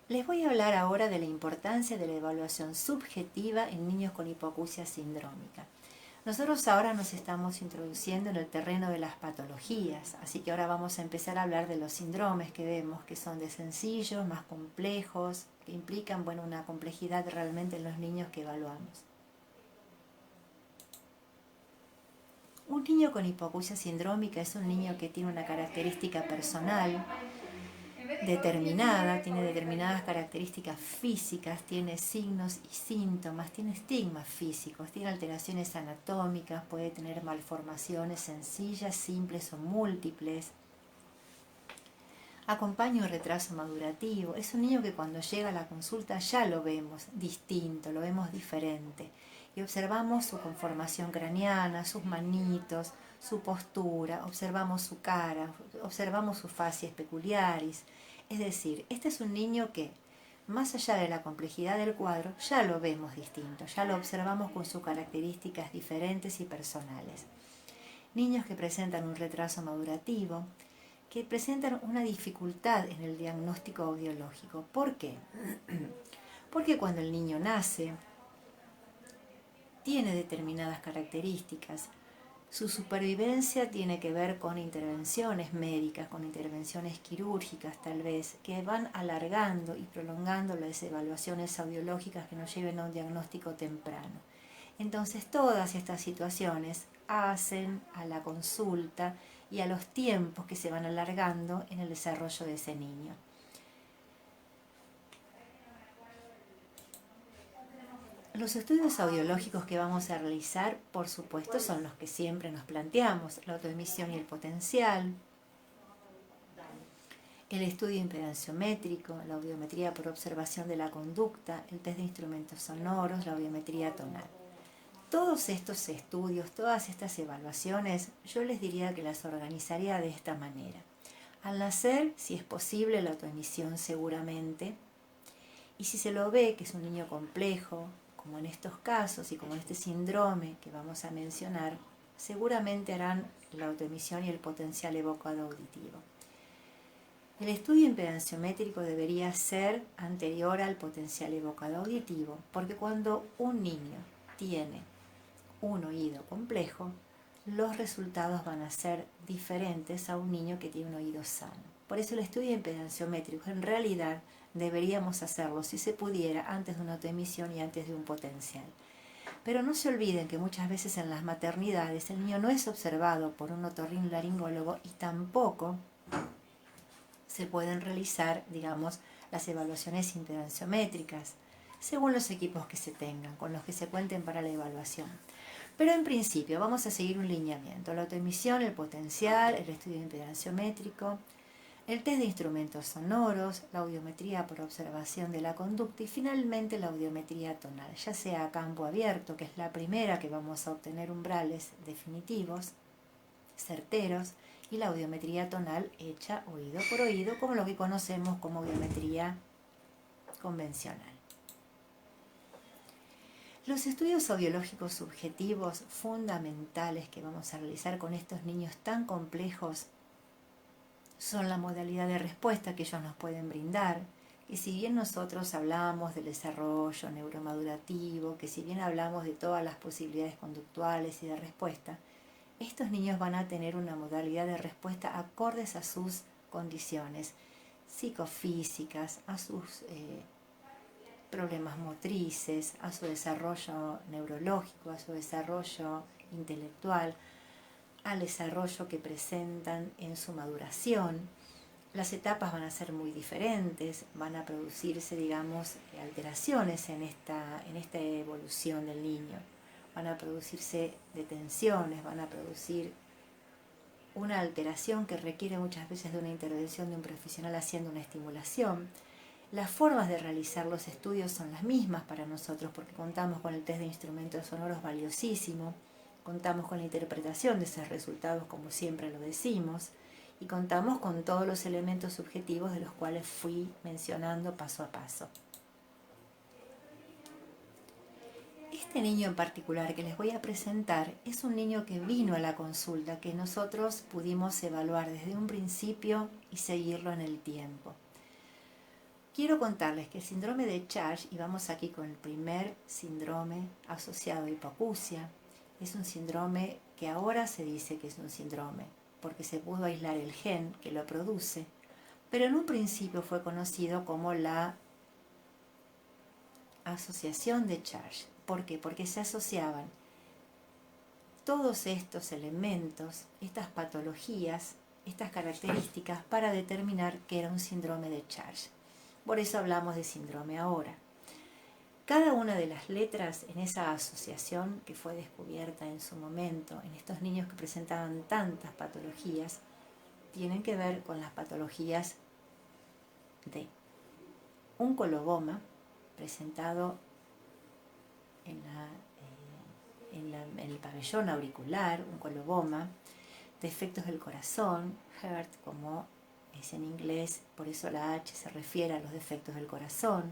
Les voy a hablar ahora de la importancia de la evaluación subjetiva en niños con hipoacusia sindrómica. Nosotros ahora nos estamos introduciendo en el terreno de las patologías, así que ahora vamos a empezar a hablar de los síndromes que vemos, que son de sencillos, más complejos, que implican una complejidad realmente en los niños que evaluamos. Un niño con hipoacusia sindrómica es un niño que tiene una característica personal determinada, tiene determinadas características físicas, tiene signos y síntomas, tiene estigmas físicos, tiene alteraciones anatómicas, puede tener malformaciones sencillas, simples o múltiples. Acompaña un retraso madurativo. Es un niño que cuando llega a la consulta ya lo vemos distinto, lo vemos diferente. Y observamos su conformación craneana, sus manitos, su postura, observamos su cara, observamos sus facies peculiares. Es decir, este es un niño que, más allá de la complejidad del cuadro, ya lo vemos distinto, ya lo observamos con sus características diferentes y personales. Niños que presentan un retraso madurativo, que presentan una dificultad en el diagnóstico audiológico. ¿Por qué? Porque cuando el niño nace, tiene determinadas características. Su supervivencia tiene que ver con intervenciones médicas, con intervenciones quirúrgicas tal vez, que van alargando y prolongando las evaluaciones audiológicas que nos lleven a un diagnóstico temprano. Entonces todas estas situaciones hacen a la consulta y a los tiempos que se van alargando en el desarrollo de ese niño. Los estudios audiológicos que vamos a realizar, por supuesto, son los que siempre nos planteamos: la autoemisión y el potencial, el estudio impedanciométrico, la audiometría por observación de la conducta, el test de instrumentos sonoros, la audiometría tonal. Todos estos estudios, todas estas evaluaciones, yo les diría que las organizaría de esta manera. Al nacer, si es posible, la autoemisión seguramente, y si se lo ve que es un niño complejo, como en estos casos y como en este síndrome que vamos a mencionar, seguramente harán la autoemisión y el potencial evocado auditivo. El estudio impedanciométrico debería ser anterior al potencial evocado auditivo, porque cuando un niño tiene un oído complejo, los resultados van a ser diferentes a un niño que tiene un oído sano. Por eso el estudio impedanciométrico en realidad deberíamos hacerlo, si se pudiera, antes de una autoemisión y antes de un potencial. Pero no se olviden que muchas veces en las maternidades el niño no es observado por un otorrinolaringólogo y tampoco se pueden realizar, las evaluaciones impedanciométricas, según los equipos que se tengan, con los que se cuenten para la evaluación. Pero en principio vamos a seguir un lineamiento: la autoemisión, el potencial, el estudio impedanciométrico, el test de instrumentos sonoros, la audiometría por observación de la conducta y finalmente la audiometría tonal, ya sea a campo abierto, que es la primera que vamos a obtener umbrales definitivos, certeros, y la audiometría tonal hecha oído por oído, como lo que conocemos como audiometría convencional. Los estudios audiológicos subjetivos fundamentales que vamos a realizar con estos niños tan complejos son la modalidad de respuesta que ellos nos pueden brindar, que si bien nosotros hablamos del desarrollo neuromadurativo, que si bien hablamos de todas las posibilidades conductuales y de respuesta, estos niños van a tener una modalidad de respuesta acordes a sus condiciones psicofísicas, a sus problemas motrices, a su desarrollo neurológico, a su desarrollo intelectual, al desarrollo que presentan en su maduración. Las etapas van a ser muy diferentes, van a producirse, alteraciones en esta evolución del niño. Van a producirse detenciones, van a producir una alteración que requiere muchas veces de una intervención de un profesional haciendo una estimulación. Las formas de realizar los estudios son las mismas para nosotros porque contamos con el test de instrumentos sonoros valiosísimo, contamos con la interpretación de esos resultados como siempre lo decimos y contamos con todos los elementos subjetivos de los cuales fui mencionando paso a paso. Este niño en particular que les voy a presentar es un niño que vino a la consulta, que nosotros pudimos evaluar desde un principio y seguirlo en el tiempo. quiero contarles que el síndrome de Charge, y vamos aquí con el primer síndrome asociado a hipoacusia, es un síndrome que ahora se dice que es un síndrome porque se pudo aislar el gen que lo produce, pero en un principio fue conocido como la asociación de Charge. ¿Por qué? Porque se asociaban todos estos elementos, estas patologías, estas características para determinar que era un síndrome de Charge. Por eso hablamos de síndrome ahora. Cada una de las letras en esa asociación que fue descubierta en su momento en estos niños que presentaban tantas patologías, tienen que ver con las patologías de un coloboma presentado en el pabellón auricular, un coloboma, defectos del corazón, heart como es en inglés, por eso la H se refiere a los defectos del corazón,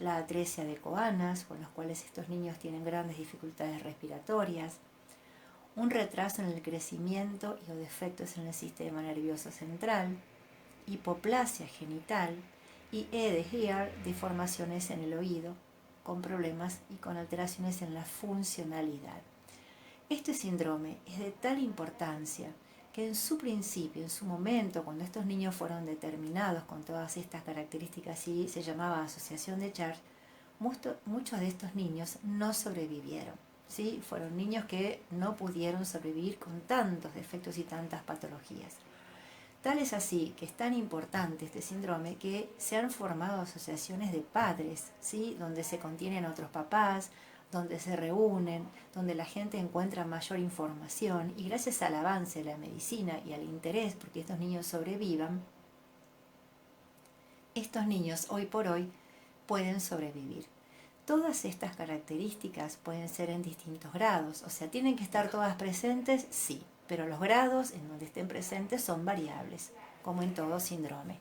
la atresia de Coanas, con los cuales estos niños tienen grandes dificultades respiratorias, un retraso en el crecimiento y o defectos en el sistema nervioso central, hipoplasia genital y E de Hear, deformaciones en el oído, con problemas y con alteraciones en la funcionalidad. Este síndrome es de tal importancia que en su principio, en su momento, cuando estos niños fueron determinados con todas estas características y se llamaba asociación de Charge, muchos de estos niños no sobrevivieron. ¿Sí? Fueron niños que no pudieron sobrevivir con tantos defectos y tantas patologías. Tal es así que es tan importante este síndrome que se han formado asociaciones de padres, ¿sí? Donde se contienen otros papás, donde se reúnen, donde la gente encuentra mayor información y gracias al avance de la medicina y al interés porque estos niños sobrevivan, estos niños hoy por hoy pueden sobrevivir. Todas estas características pueden ser en distintos grados, o sea, ¿tienen que estar todas presentes? Sí, pero los grados en donde estén presentes son variables, como en todo síndrome.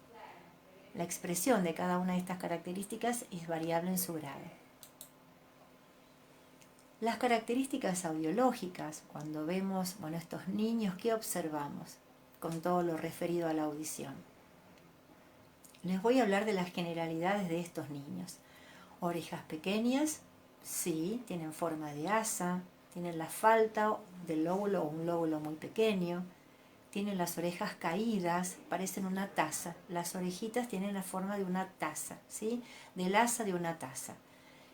La expresión de cada una de estas características es variable en su grado. Las características audiológicas, cuando vemos, estos niños, ¿qué observamos con todo lo referido a la audición? Les voy a hablar de las generalidades de estos niños. Orejas pequeñas, sí, tienen forma de asa, tienen la falta del lóbulo o un lóbulo muy pequeño, tienen las orejas caídas, parecen una taza. Las orejitas tienen la forma de una taza, ¿sí? Del asa de una taza.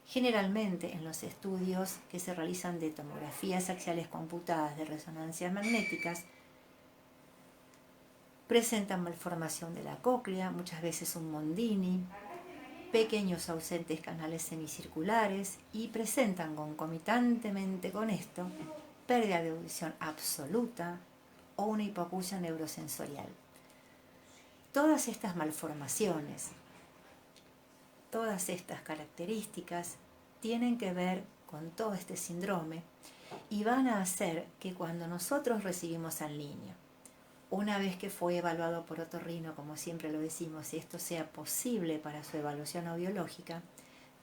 Generalmente en los estudios que se realizan de tomografías axiales computadas de resonancias magnéticas, presentan malformación de la cóclea, muchas veces un Mondini, pequeños ausentes canales semicirculares y presentan concomitantemente con esto pérdida de audición absoluta o una hipoacusia neurosensorial. Todas estas malformaciones, todas estas características tienen que ver con todo este síndrome y van a hacer que cuando nosotros recibimos al niño, una vez que fue evaluado por otorrino, como siempre lo decimos, y esto sea posible para su evaluación audiológica,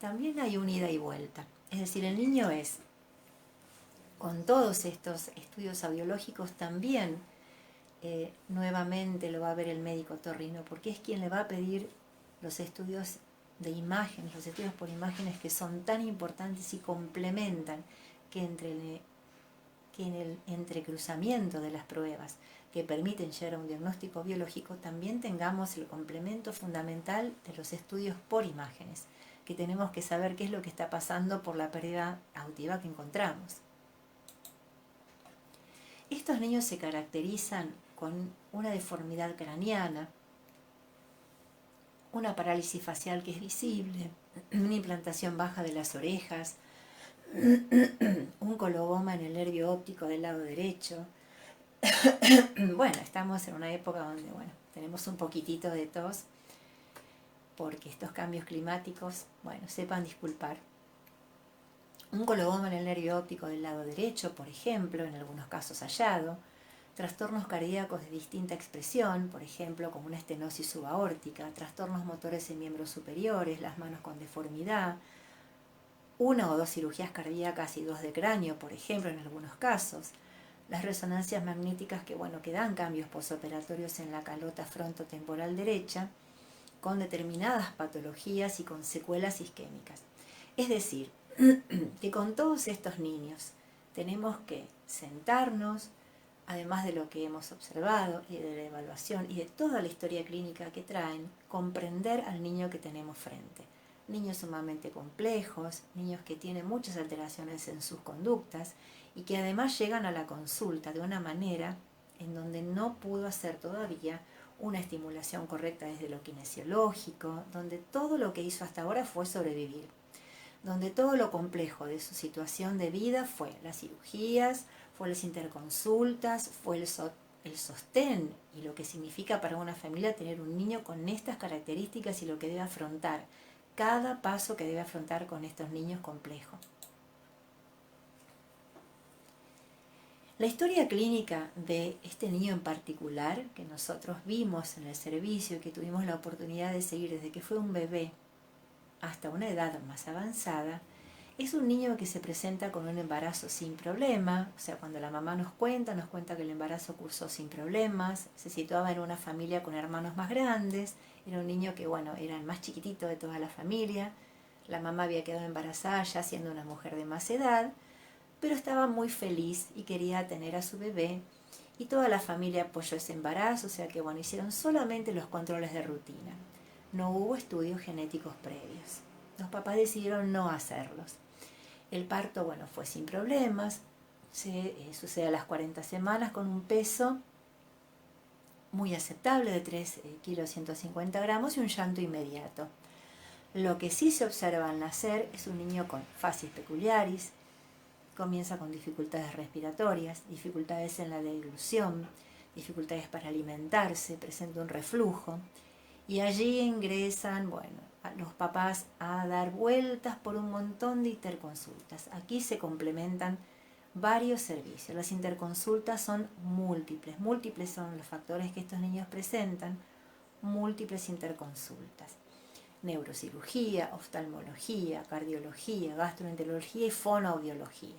también hay un ida y vuelta. Es decir, el niño es, con todos estos estudios audiológicos, también nuevamente lo va a ver el médico otorrino, porque es quien le va a pedir los estudios de imágenes, los estudios por imágenes que son tan importantes y complementan que en el entrecruzamiento de las pruebas que permiten llegar a un diagnóstico biológico, también tengamos el complemento fundamental de los estudios por imágenes, que tenemos que saber qué es lo que está pasando por la pérdida auditiva que encontramos. Estos niños se caracterizan con una deformidad craneana, una parálisis facial que es visible, una implantación baja de las orejas, un coloboma en el nervio óptico del lado derecho. Bueno, estamos en una época donde, tenemos un poquitito de tos, porque estos cambios climáticos, sepan disculpar. Un coloboma en el nervio óptico del lado derecho, por ejemplo, en algunos casos hallado. Trastornos cardíacos de distinta expresión, por ejemplo, como una estenosis subaórtica, trastornos motores en miembros superiores, las manos con deformidad, 1 o 2 cirugías cardíacas y 2 de cráneo, por ejemplo, en algunos casos. Las resonancias magnéticas que dan cambios posoperatorios en la calota frontotemporal derecha, con determinadas patologías y con secuelas isquémicas. Es decir, que con todos estos niños tenemos que sentarnos, además de lo que hemos observado y de la evaluación y de toda la historia clínica que traen, comprender al niño que tenemos frente. Niños sumamente complejos, niños que tienen muchas alteraciones en sus conductas y que además llegan a la consulta de una manera en donde no pudo hacer todavía una estimulación correcta desde lo kinesiológico, donde todo lo que hizo hasta ahora fue sobrevivir, donde todo lo complejo de su situación de vida fue las cirugías, fue las interconsultas, fue el sostén y lo que significa para una familia tener un niño con estas características y lo que debe afrontar, cada paso que debe afrontar con estos niños complejos. La historia clínica de este niño en particular, que nosotros vimos en el servicio y que tuvimos la oportunidad de seguir desde que fue un bebé hasta una edad más avanzada, es un niño que se presenta con un embarazo sin problema, o sea, cuando la mamá nos cuenta que el embarazo cursó sin problemas, se situaba en una familia con hermanos más grandes, era un niño que, bueno, era el más chiquitito de toda la familia, la mamá había quedado embarazada ya siendo una mujer de más edad, pero estaba muy feliz y quería tener a su bebé, y toda la familia apoyó ese embarazo, o sea que, bueno, hicieron solamente los controles de rutina. No hubo estudios genéticos previos. Los papás decidieron no hacerlos. El parto, bueno, fue sin problemas, sucede a las 40 semanas con un peso muy aceptable de 3 kilos 150 gramos y un llanto inmediato. Lo que sí se observa al nacer es un niño con facies peculiaris, comienza con dificultades respiratorias, dificultades en la deglución, dificultades para alimentarse, presenta un reflujo, y allí ingresan, bueno, a los papás a dar vueltas por un montón de interconsultas. Aquí se complementan varios servicios. Las interconsultas son múltiples son los factores que estos niños presentan, múltiples interconsultas. Neurocirugía, oftalmología, cardiología, gastroenterología y fonoaudiología.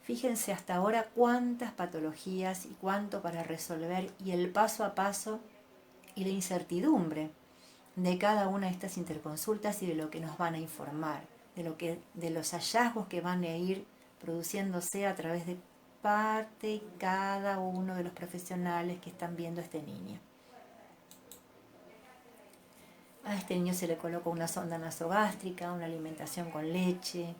Fíjense hasta ahora cuántas patologías y cuánto para resolver y el paso a paso y la incertidumbre de cada una de estas interconsultas y de lo que nos van a informar, de los hallazgos que van a ir produciéndose a través de parte y cada uno de los profesionales que están viendo a este niño. A este niño se le coloca una sonda nasogástrica, una alimentación con leche.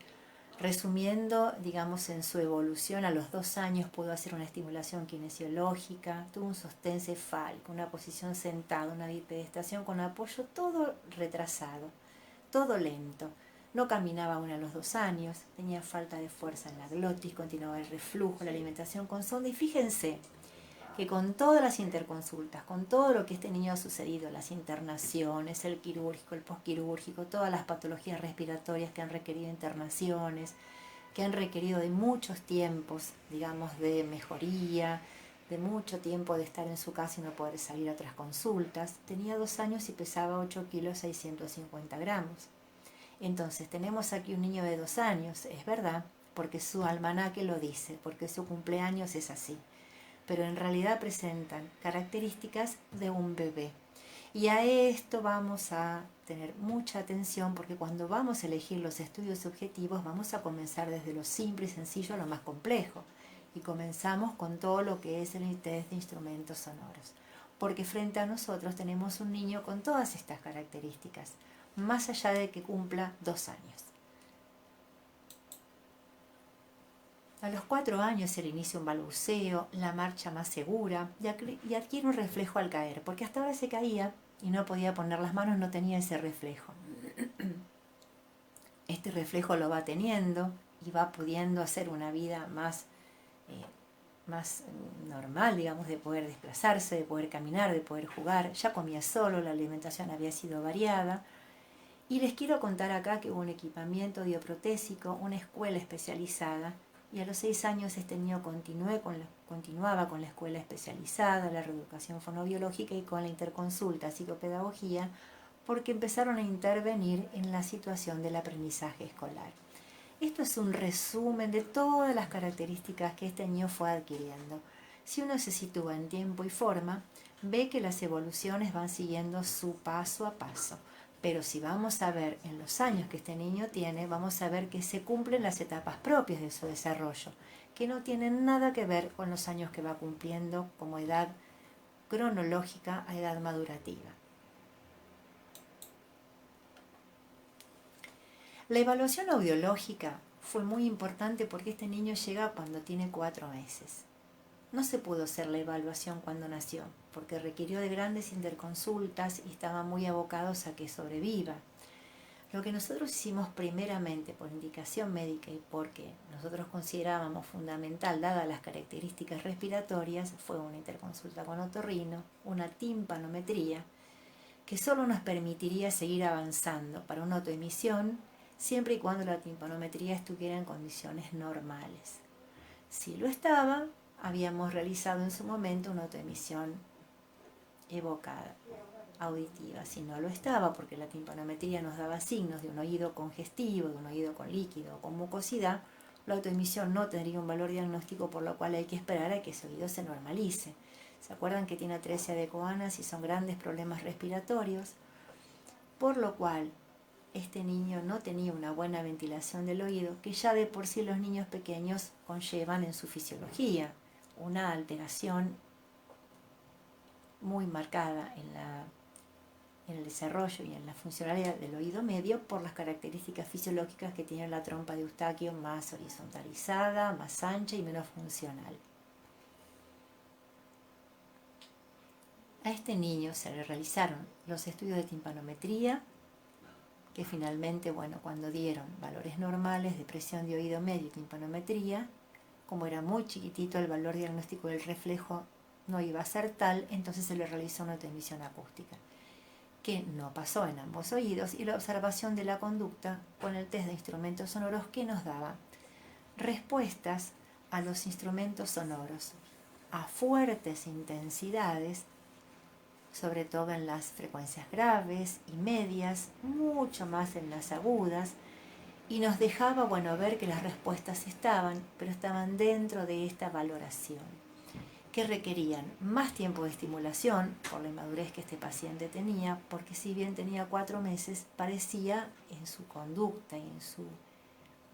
Resumiendo, digamos, en su evolución, a los 2 años pudo hacer una estimulación kinesiológica, tuvo un sostén cefálico, una posición sentada, una bipedestación con apoyo, todo retrasado, todo lento. No caminaba aún a los 2 años, tenía falta de fuerza en la glotis, continuaba el reflujo, la alimentación con sonda. Y fíjense que con todas las interconsultas, con todo lo que este niño ha sucedido, las internaciones, el quirúrgico, el posquirúrgico, todas las patologías respiratorias que han requerido internaciones, que han requerido de muchos tiempos, digamos, de mejoría, de mucho tiempo de estar en su casa y no poder salir a otras consultas, tenía 2 años y pesaba 8 kilos 650 gramos. Entonces tenemos aquí un niño de 2 años, es verdad, porque su almanaque lo dice, porque su cumpleaños es así, pero en realidad presentan características de un bebé. Y a esto vamos a tener mucha atención porque cuando vamos a elegir los estudios objetivos vamos a comenzar desde lo simple y sencillo a lo más complejo. Y comenzamos con todo lo que es el test de instrumentos sonoros. Porque frente a nosotros tenemos un niño con todas estas características, más allá de que cumpla 2 años. A los 4 años se le inicia un balbuceo, la marcha más segura y adquiere un reflejo al caer, porque hasta ahora se caía y no podía poner las manos, no tenía ese reflejo. Este reflejo lo va teniendo y va pudiendo hacer una vida más normal, digamos, de poder desplazarse, de poder caminar, de poder jugar. Ya comía solo, la alimentación había sido variada. Y les quiero contar acá que hubo un equipamiento audioprotésico, una escuela especializada, y a los 6 años este niño continuaba con la escuela especializada, la reeducación fonobiológica y con la interconsulta, psicopedagogía, porque empezaron a intervenir en la situación del aprendizaje escolar. Esto es un resumen de todas las características que este niño fue adquiriendo. Si uno se sitúa en tiempo y forma, ve que las evoluciones van siguiendo su paso a paso. Pero si vamos a ver en los años que este niño tiene, vamos a ver que se cumplen las etapas propias de su desarrollo, que no tienen nada que ver con los años que va cumpliendo como edad cronológica a edad madurativa. La evaluación audiológica fue muy importante porque este niño llega cuando tiene 4 meses. No se pudo hacer la evaluación cuando nació, porque requirió de grandes interconsultas y estaban muy abocados a que sobreviva. Lo que nosotros hicimos primeramente por indicación médica y porque nosotros considerábamos fundamental, dadas las características respiratorias, fue una interconsulta con otorrino, una timpanometría, que solo nos permitiría seguir avanzando para una autoemisión siempre y cuando la timpanometría estuviera en condiciones normales. Si lo estaba, habíamos realizado en su momento una autoemisión evocada, auditiva. Si no lo estaba, porque la timpanometría nos daba signos de un oído congestivo, de un oído con líquido o con mucosidad, la autoemisión no tendría un valor diagnóstico, por lo cual hay que esperar a que ese oído se normalice. ¿Se acuerdan que tiene atresia de Coanas y son grandes problemas respiratorios? Por lo cual este niño no tenía una buena ventilación del oído, que ya de por sí los niños pequeños conllevan en su fisiología una alteración muy marcada en el desarrollo y en la funcionalidad del oído medio por las características fisiológicas que tiene la trompa de Eustaquio más horizontalizada, más ancha y menos funcional. A este niño se le realizaron los estudios de timpanometría, que finalmente, cuando dieron valores normales de presión de oído medio y timpanometría, como era muy chiquitito, el valor diagnóstico del reflejo no iba a ser tal, entonces se le realizó una autoemisión acústica, que no pasó en ambos oídos, y la observación de la conducta con el test de instrumentos sonoros que nos daba respuestas a los instrumentos sonoros a fuertes intensidades, sobre todo en las frecuencias graves y medias, mucho más en las agudas, y nos dejaba ver que las respuestas estaban, pero estaban dentro de esta valoración, que requerían más tiempo de estimulación por la inmadurez que este paciente tenía, porque si bien tenía 4 meses, parecía en su conducta y en su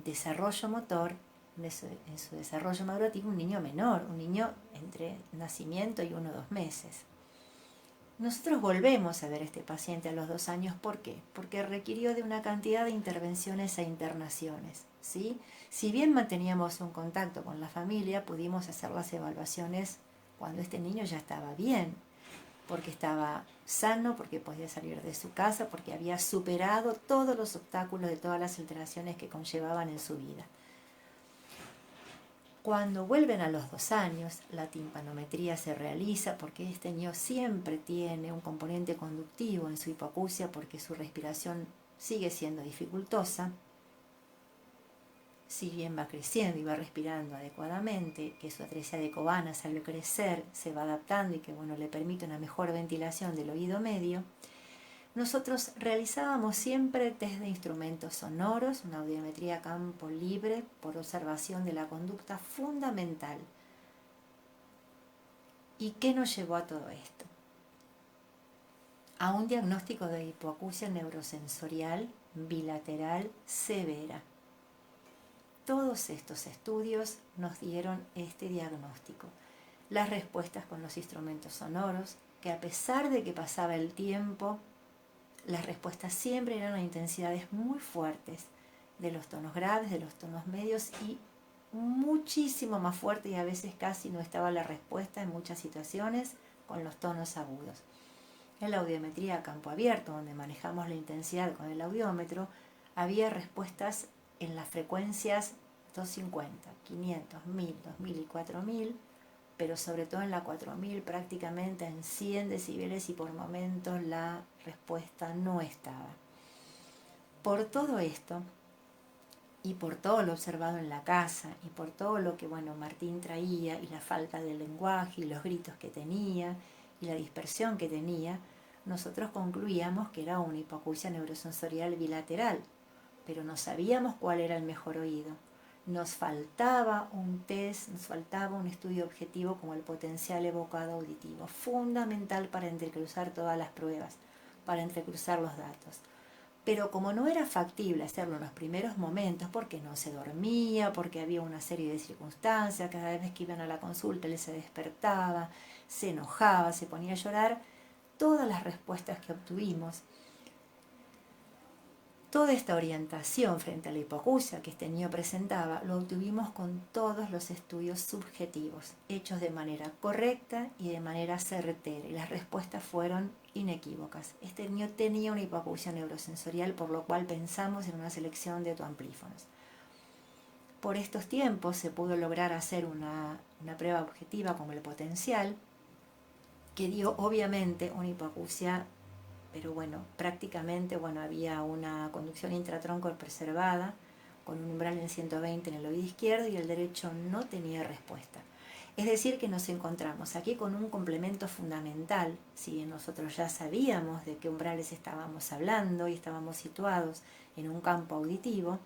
desarrollo motor, en su desarrollo madurativo, un niño menor, un niño entre nacimiento y 1 o 2 meses. Nosotros volvemos a ver a este paciente a los 2 años. ¿Por qué? Porque requirió de una cantidad de intervenciones e internaciones, ¿sí? Si bien manteníamos un contacto con la familia, pudimos hacer las evaluaciones cuando este niño ya estaba bien, porque estaba sano, porque podía salir de su casa, porque había superado todos los obstáculos de todas las alteraciones que conllevaban en su vida. Cuando vuelven a los 2 años, la timpanometría se realiza porque este niño siempre tiene un componente conductivo en su hipoacusia porque su respiración sigue siendo dificultosa. Si bien va creciendo y va respirando adecuadamente, que su atresia de Coanas al crecer se va adaptando y que le permite una mejor ventilación del oído medio, nosotros realizábamos siempre test de instrumentos sonoros, una audiometría a campo libre por observación de la conducta fundamental. ¿Y qué nos llevó a todo esto? A un diagnóstico de hipoacusia neurosensorial bilateral severa. Todos estos estudios nos dieron este diagnóstico. Las respuestas con los instrumentos sonoros, que a pesar de que pasaba el tiempo, las respuestas siempre eran a intensidades muy fuertes, de los tonos graves, de los tonos medios y muchísimo más fuerte, y a veces casi no estaba la respuesta en muchas situaciones con los tonos agudos. En la audiometría a campo abierto, donde manejamos la intensidad con el audiómetro, había respuestas en las frecuencias 250, 500, 1000, 2000 y 4000, pero sobre todo en la 4000 prácticamente en 100 decibeles y por momentos la respuesta no estaba. Por todo esto y por todo lo observado en la casa y por todo lo que Martín traía y la falta de lenguaje y los gritos que tenía y la dispersión que tenía, nosotros concluíamos que era una hipoacusia neurosensorial bilateral, pero no sabíamos cuál era el mejor oído. Nos faltaba un test, nos faltaba un estudio objetivo como el potencial evocado auditivo, fundamental para entrecruzar todas las pruebas, para entrecruzar los datos. Pero como no era factible hacerlo en los primeros momentos, porque no se dormía, porque había una serie de circunstancias, cada vez que iban a la consulta él se despertaba, se enojaba, se ponía a llorar, todas las respuestas que obtuvimos, toda esta orientación frente a la hipoacusia que este niño presentaba, lo obtuvimos con todos los estudios subjetivos, hechos de manera correcta y de manera certera, y las respuestas fueron inequívocas. Este niño tenía una hipoacusia neurosensorial, por lo cual pensamos en una selección de autoamplífonos. Por estos tiempos se pudo lograr hacer una prueba objetiva como el potencial, que dio obviamente una hipoacusia, pero prácticamente había una conducción intratronco preservada, con un umbral en 120 en el oído izquierdo, y el derecho no tenía respuesta. Es decir, que nos encontramos aquí con un complemento fundamental. Si bien nosotros ya sabíamos de qué umbrales estábamos hablando y estábamos situados en un campo auditivo,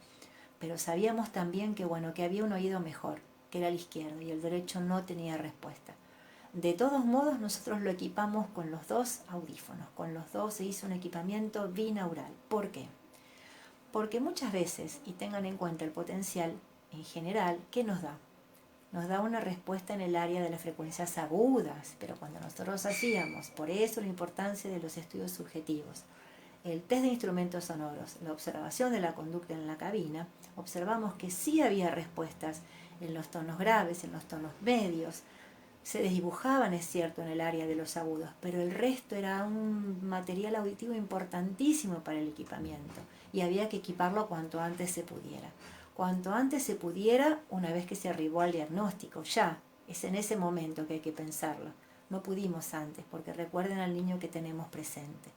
pero sabíamos también que había un oído mejor, que era el izquierdo, y el derecho no tenía respuesta. De todos modos, nosotros lo equipamos con los dos audífonos, con los dos se hizo un equipamiento binaural. ¿Por qué? Porque muchas veces, y tengan en cuenta el potencial en general, ¿qué nos da? Nos da una respuesta en el área de las frecuencias agudas, pero cuando nosotros hacíamos, por eso la importancia de los estudios subjetivos, el test de instrumentos sonoros, la observación de la conducta en la cabina, observamos que sí había respuestas en los tonos graves, en los tonos medios, se desdibujaban, es cierto, en el área de los agudos, pero el resto era un material auditivo importantísimo para el equipamiento y había que equiparlo cuanto antes se pudiera. Cuanto antes se pudiera, una vez que se arribó al diagnóstico, ya, es en ese momento que hay que pensarlo. No pudimos antes, porque recuerden al niño que tenemos presente.